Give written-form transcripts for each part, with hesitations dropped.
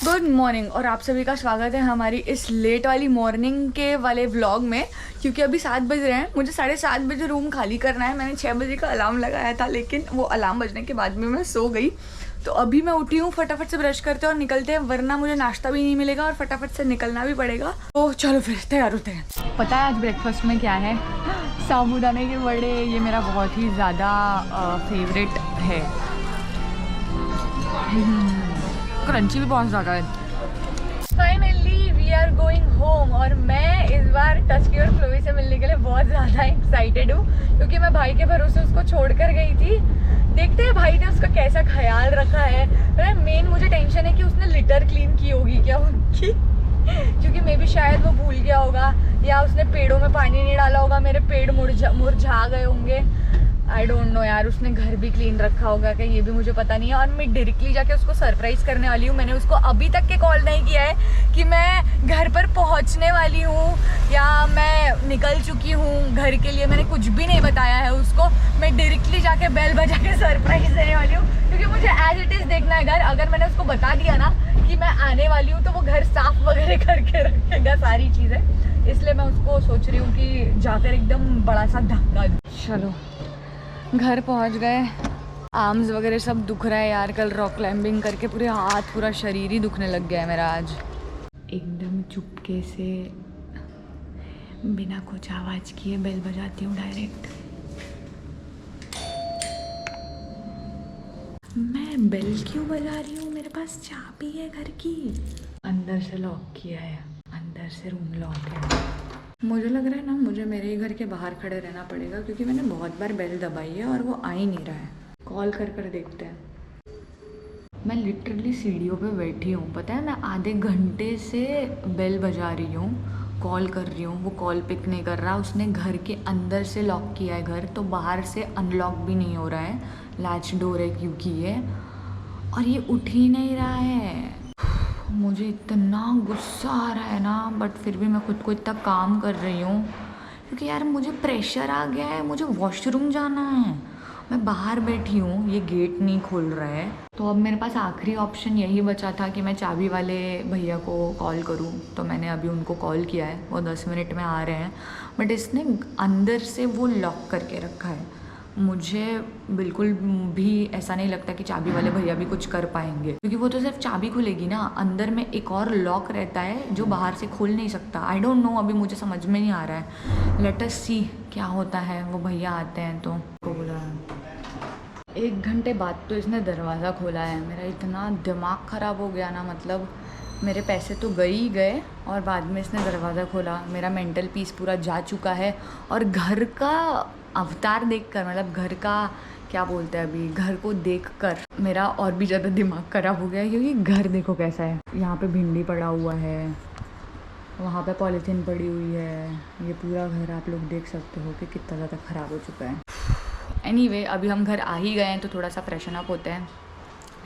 Good morning और आप सभी का स्वागत है हमारी इस लेट वाली मॉर्निंग के वाले व्लॉग में। क्योंकि अभी 7 बज रहे हैं, मुझे 7:30 बजे रूम खाली करना है। मैंने 6 बजे का अलार्म लगाया था, लेकिन वो अलार्म बजने के बाद में मैं सो गई। तो अभी मैं उठी हूँ, फटाफट से ब्रश करते हैं और निकलते हैं, वरना मुझे नाश्ता भी नहीं मिलेगा और फटाफट से निकलना भी पड़ेगा। तो चलो फिर तैयार होते हैं। पता है आज ब्रेकफास्ट में क्या है? साबूदाने के वड़े। ये मेरा बहुत ही ज़्यादा फेवरेट है। क्रंची भी बहुत ज़्यादा है। Finally we are going home और मैं इस बार टस्की और क्लोई से मिलने के लिए बहुत ज़्यादा एक्साइटेड हूँ, क्योंकि मैं भाई के भरोसे उसको छोड़ कर गई थी। देखते हैं भाई ने उसका कैसा ख्याल रखा है। मेन मुझे टेंशन है कि उसने लिटर क्लीन की होगी क्या उनकी, क्योंकि मे भी शायद वो भूल गया होगा या उसने पेड़ों में पानी नहीं डाला होगा, मेरे पेड़ मुरझा गए होंगे। आई डोंट नो यार, उसने घर भी क्लीन रखा होगा क्या, ये भी मुझे पता नहीं है। और मैं डायरेक्टली जाके उसको सरप्राइज करने वाली हूँ। मैंने उसको अभी तक के कॉल नहीं किया है कि मैं घर पर पहुँचने वाली हूँ या मैं निकल चुकी हूँ घर के लिए। मैंने कुछ भी नहीं बताया है उसको। मैं डायरेक्टली जाके बेल बजा के सरप्राइज देने वाली हूँ, क्योंकि मुझे एज इट इज़ देखना है घर। अगर मैंने उसको बता दिया ना कि मैं आने वाली हूँ तो वो घर साफ वगैरह करके रखेगा सारी चीज़ें। इसलिए मैं उसको सोच रही हूँ कि जाकर एकदम बड़ा सा धक्का दूँ। चलो घर पहुंच गए। आर्म्स वगैरह सब दुख रहा है यार, कल रॉक क्लाइंबिंग करके पूरे हाथ पूरा शरीर ही दुखने लग गया है मेरा आज। एकदम चुपके से बिना कुछ आवाज़ किए बेल बजाती हूँ डायरेक्ट। मैं बेल क्यों बजा रही हूँ? मेरे पास चाबी है घर की। अंदर से लॉक किया है, अंदर से रूम लॉक है। मुझे लग रहा है ना, मुझे मेरे ही घर के बाहर खड़े रहना पड़ेगा, क्योंकि मैंने बहुत बार बेल दबाई है और वो आ ही नहीं रहा है। कॉल कर कर देखते हैं। मैं लिटरली सीढ़ियों पे बैठी हूँ, पता है। मैं आधे घंटे से बेल बजा रही हूँ, कॉल कर रही हूँ, वो कॉल पिक नहीं कर रहा। उसने घर के अंदर से लॉक किया है घर, तो बाहर से अनलॉक भी नहीं हो रहा है। लैच डोर है क्योंकि ये, और ये उठ ही नहीं रहा है। मुझे इतना गुस्सा आ रहा है ना, बट फिर भी मैं खुद को इतना काम कर रही हूँ, क्योंकि यार मुझे प्रेशर आ गया है। मुझे वॉशरूम जाना है, मैं बाहर बैठी हूँ, ये गेट नहीं खोल रहा है। तो अब मेरे पास आखिरी ऑप्शन यही बचा था कि मैं चाबी वाले भैया को कॉल करूँ। तो मैंने अभी उनको कॉल किया है, वो 10 मिनट में आ रहे हैं, बट इसने अंदर से वो लॉक करके रखा है। मुझे बिल्कुल भी ऐसा नहीं लगता कि चाबी वाले भैया भी कुछ कर पाएंगे, क्योंकि वो तो सिर्फ चाबी खुलेगी ना, अंदर में एक और लॉक रहता है जो बाहर से खोल नहीं सकता। आई डोंट नो, अभी मुझे समझ में नहीं आ रहा है। लेट अस सी क्या होता है। वो भैया आते हैं तो बोला 1 घंटे बाद तो इसने दरवाज़ा खोला है। मेरा इतना दिमाग ख़राब हो गया ना, मतलब मेरे पैसे तो गए ही गए और बाद में इसने दरवाज़ा खोला। मेरा मेंटल पीस पूरा जा चुका है। और घर का अवतार देखकर, मतलब घर का क्या बोलते हैं अभी, घर को देखकर मेरा और भी ज़्यादा दिमाग ख़राब हो गया है, क्योंकि घर देखो कैसा है। यहाँ पे भिंडी पड़ा हुआ है, वहाँ पे पॉलीथीन पड़ी हुई है। ये पूरा घर आप लोग देख सकते हो कि कितना ज़्यादा ख़राब हो चुका है। एनीवे, अभी हम घर आ ही गए हैं तो थोड़ा सा फ्रेशन अप होते हैं।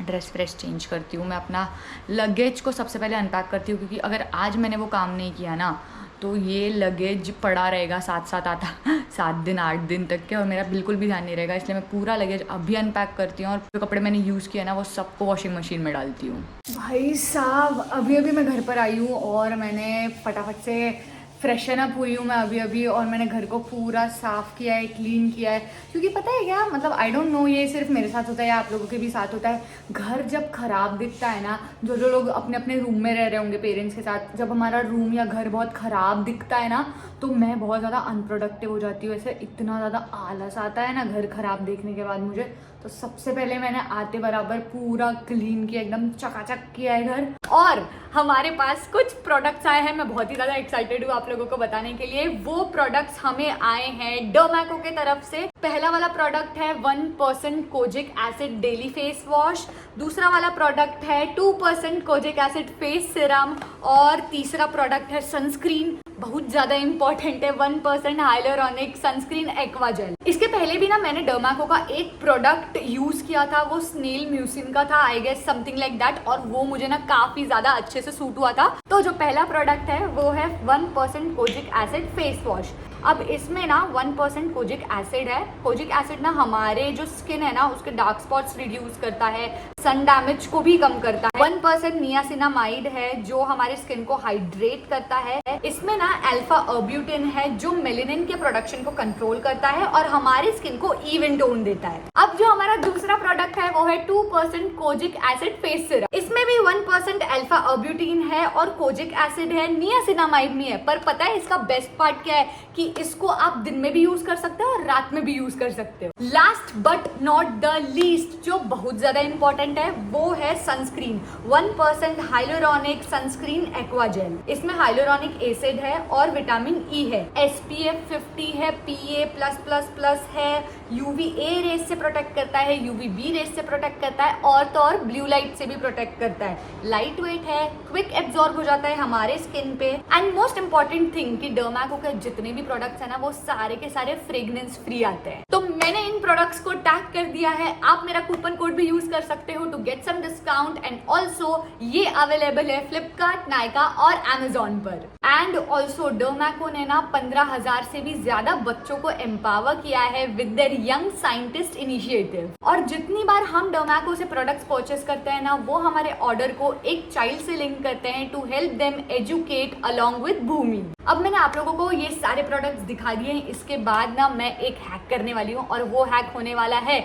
ड्रेस फ्रेश चेंज करती हूँ। मैं अपना लगेज को सबसे पहले अनपैक करती हूँ, क्योंकि अगर आज मैंने वो काम नहीं किया ना तो ये लगेज पड़ा रहेगा साथ साथ आता 7 दिन 8 दिन तक के, और मेरा बिल्कुल भी ध्यान नहीं रहेगा। इसलिए मैं पूरा लगेज अभी अनपैक करती हूँ और जो कपड़े मैंने यूज़ किया ना वो सबको वॉशिंग मशीन में डालती हूँ। भाई साहब, अभी अभी मैं घर पर आई हूँ और मैंने फटाफट से फ्रेशन अप हुई हूँ मैं अभी, और मैंने घर को पूरा साफ़ किया है, क्लीन किया है। क्योंकि पता है क्या, मतलब आई डोंट नो ये सिर्फ मेरे साथ होता है या आप लोगों के भी साथ होता है। घर जब ख़राब दिखता है ना, जो लोग अपने अपने रूम में रह रहे होंगे पेरेंट्स के साथ, जब हमारा रूम या घर बहुत ख़राब दिखता है ना, तो मैं बहुत ज़्यादा अनप्रोडक्टिव हो जाती हूँ। ऐसे इतना ज़्यादा आलस आता है ना घर ख़राब देखने के बाद मुझे। तो सबसे पहले मैंने आते बराबर पूरा क्लीन किया, एकदम चकाचक किया है घर। और हमारे पास कुछ प्रोडक्ट्स आए हैं, मैं बहुत ही ज़्यादा एक्साइटेड हूँ आप लोगों को बताने के लिए। वो प्रोडक्ट्स हमें आए हैं डर्माको के तरफ से। पहला वाला प्रोडक्ट है 1% kojic acid daily face wash, दूसरा वाला प्रोडक्ट है 2% कोजिक एसिड फेस सीरम, और तीसरा प्रोडक्ट है सनस्क्रीन। बहुत ज़्यादा इंपॉर्टेंट है, 1% हाइलुरोनिक सनस्क्रीन एक्वा जेल। इसके पहले भी ना मैंने डर्माको का एक प्रोडक्ट यूज़ किया था, वो स्नेल म्यूसिन का था, I guess something like that, और वो मुझे ना काफ़ी ज़्यादा अच्छे से सूट हुआ था। तो जो पहला प्रोडक्ट है वो है 1% कोजिक एसिड फेस वॉश। अब इसमें ना 1% कोजिक एसिड है। कोजिक एसिड ना हमारे जो स्किन है ना उसके डार्क स्पॉट्स रिड्यूस करता है, सन डैमेज को भी कम करता है। 1% नियासिनामाइड है जो हमारे स्किन को हाइड्रेट करता है। इसमें ना अल्फा अर्ब्यूटिन है जो मेलेनिन के प्रोडक्शन को कंट्रोल करता है और हमारी स्किन को इवन टोन देता है। अब जो हमारा दूसरा प्रोडक्ट है वो है 2% कोजिक एसिड फेस सिरम। इसमें भी 1% अल्फा अर्ब्यूटिन है और कोजिक एसिड है, नियासिनामाइड नहीं है। पर पता है इसका बेस्ट पार्ट क्या है कि इसको आप दिन में भी यूज कर सकते हो और रात में भी यूज कर सकते हो। Last but not the least जो बहुत ज्यादा इंपॉर्टेंट है वो है sunscreen. 1% hyaluronic sunscreen aqua jail. इसमें हाइलोरॉनिक एसिड है और विटामिन ई है। SPF 50 है, PA+++ है, UVA रेस से प्रोटेक्ट करता है, UVB रेस से प्रोटेक्ट करता है और तो और ब्लू लाइट से भी प्रोटेक्ट करता है। लाइट वेट है, क्विक एब्जॉर्ब हो जाता है हमारे स्किन पे। एंड मोस्ट इंपॉर्टेंट थिंग कि डर्माको के जितने भी प्रोडक्ट्स है ना वो सारे के सारे फ्रेग्रेंस फ्री आते हैं। तो मैंने इन प्रोडक्ट्स को टैग कर दिया है। आप मेरा कूपन कोड भी यूज कर सकते हो to get some discount. And also ये अवेलेबल है फ्लिपकार्ट, नायका और Amazon पर। एंड ऑल्सो डर्माको ने ना 15,000 से भी ज्यादा बच्चों को एम्पावर किया है with their young scientist initiative. और जितनी बार हम डर्माको से प्रोडक्ट्स परचेस करते हैं ना वो हमारे ऑर्डर को एक चाइल्ड से लिंक करते हैं to help them educate along with Bhumi. अब मैंने आप लोगों को ये सारे प्रोडक्ट्स दिखा दिए हैं। इसके बाद ना मैं एक हैक करने वाली हूँ और वो हैक होने वाला है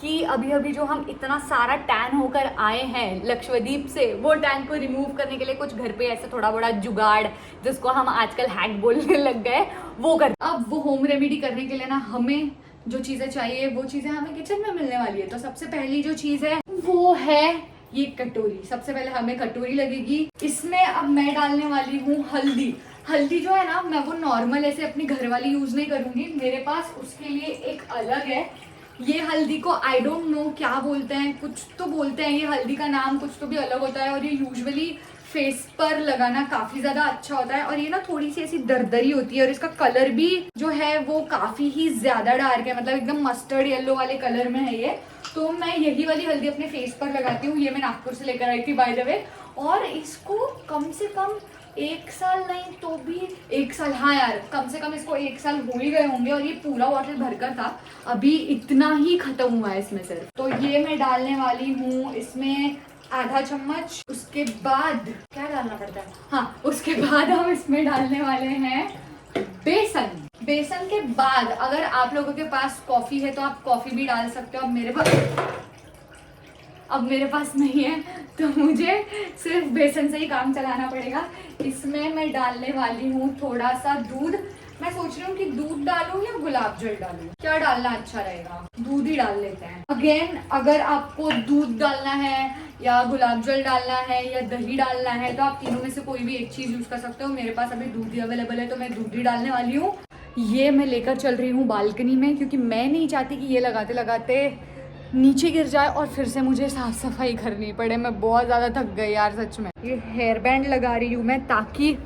कि अभी अभी जो हम इतना सारा टैन होकर आए हैं लक्षद्वीप से, वो टैन को रिमूव करने के लिए कुछ घर पे ऐसे थोड़ा बड़ा जुगाड़, जिसको हम आजकल हैक बोलने लग गए, वो कर। अब वो होम रेमेडी करने के लिए ना हमें जो चीजें चाहिए वो चीजें हमें किचन में मिलने वाली है। तो सबसे पहली जो चीज है वो है ये कटोरी। सबसे पहले हमें कटोरी लगेगी। इसमें अब मैं डालने वाली हूँ हल्दी। हल्दी जो है ना मैं वो नॉर्मल ऐसे अपनी घर वाली यूज नहीं करूंगी, मेरे पास उसके लिए एक अलग है। ये हल्दी को आई डोंट नो क्या बोलते हैं, कुछ तो बोलते हैं, ये हल्दी का नाम कुछ तो भी अलग होता है और ये यूजुअली फेस पर लगाना काफी ज्यादा अच्छा होता है। और ये ना थोड़ी सी ऐसी दरदरी होती है और इसका कलर भी जो है वो काफी ही ज्यादा डार्क है, मतलब एकदम मस्टर्ड येलो वाले कलर में है ये। तो मैं यही वाली हल्दी अपने फेस पर लगाती हूँ। ये मैं नागपुर से लेकर आई थी बाय द वे। और इसको कम से कम 1 साल नहीं तो भी 1 साल, हाँ यार कम से कम इसको 1 साल हो ही गए होंगे। और ये पूरा बॉटल भरकर था, अभी इतना ही खत्म हुआ है इसमें सिर्फ। तो ये मैं डालने वाली हूँ इसमें आधा चम्मच। उसके बाद क्या डालना पड़ता है, हाँ उसके बाद हम इसमें डालने वाले हैं बेसन। बेसन के बाद अगर आप लोगों के पास कॉफी है तो आप कॉफी भी डाल सकते हो। अब मेरे पास नहीं है तो मुझे सिर्फ बेसन से ही काम चलाना पड़ेगा। इसमें मैं डालने वाली हूँ थोड़ा सा दूध। मैं सोच रही हूँ कि दूध डालूं या गुलाब जल डालूं, क्या डालना अच्छा रहेगा। दूध ही डाल लेते हैं। अगेन अगर आपको दूध डालना है या गुलाब जल डालना है या दही डालना है तो आप तीनों में से कोई भी एक चीज यूज कर सकते हो। मेरे पास अभी दूध ही अवेलेबल है तो मैं दूध ही डालने वाली हूँ। ये मैं लेकर चल रही हूँ बालकनी में क्योंकि मैं नहीं चाहती कि ये लगाते लगाते नीचे गिर जाए और फिर से मुझे साफ सफाई करनी पड़े। मैं बहुत ज़्यादा थक गई यार सच में। ये हेयर बैंड लगा रही हूँ मैं ताकि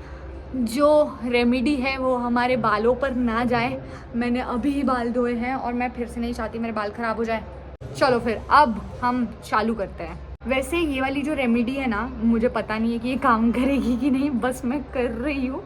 जो रेमेडी है वो हमारे बालों पर ना जाए। मैंने अभी ही बाल धोए हैं और मैं फिर से नहीं चाहती मेरे बाल ख़राब हो जाए। चलो फिर अब हम चालू करते हैं। वैसे ये वाली जो रेमेडी है ना मुझे पता नहीं है कि ये काम करेगी कि नहीं, बस मैं कर रही हूँ।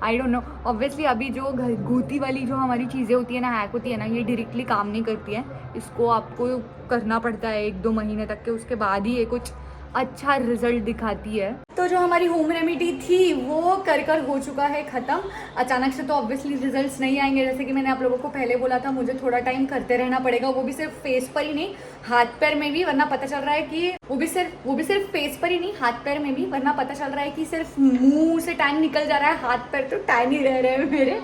I don't know. ऑब्वियसली अभी जो घरगुती वाली जो हमारी चीज़ें होती है ना, हैक होती है ना, ये डायरेक्टली काम नहीं करती है। इसको आपको करना पड़ता है 1-2 महीने तक के, उसके बाद ही ये कुछ अच्छा रिजल्ट दिखाती है। तो जो हमारी होम रेमेडी थी वो कर हो चुका है ख़त्म। अचानक से तो ऑब्वियसली रिजल्ट्स नहीं आएंगे, जैसे कि मैंने आप लोगों को पहले बोला था मुझे थोड़ा टाइम करते रहना पड़ेगा। वो भी सिर्फ फेस पर ही नहीं हाथ पैर में भी, वरना पता चल रहा है कि वो भी सिर्फ फेस पर ही नहीं हाथ पैर में भी, वरना पता चल रहा है कि सिर्फ मुंह से टैन निकल जा रहा है, हाथ पैर तो टैन ही रह रहे हैं मेरे।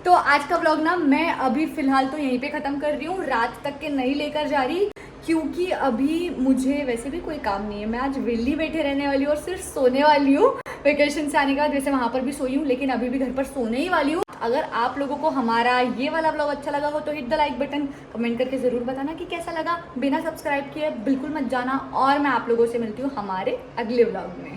तो आज का व्लॉग ना मैं अभी फ़िलहाल तो यहीं पे ख़त्म कर रही हूँ, रात तक के नहीं लेकर जा रही क्योंकि अभी मुझे वैसे भी कोई काम नहीं है। मैं आज वेली बैठे रहने वाली हूँ और सिर्फ सोने वाली हूँ। वेकेशन से आने के बाद वैसे वहाँ पर भी सोई हूँ लेकिन अभी भी घर पर सोने ही वाली हूँ। अगर आप लोगों को हमारा ये वाला व्लॉग अच्छा लगा हो तो hit the like button, comment करके ज़रूर बताना कि कैसा लगा। बिना सब्सक्राइब किए बिल्कुल मत जाना और मैं आप लोगों से मिलती हूँ हमारे अगले व्लॉग में।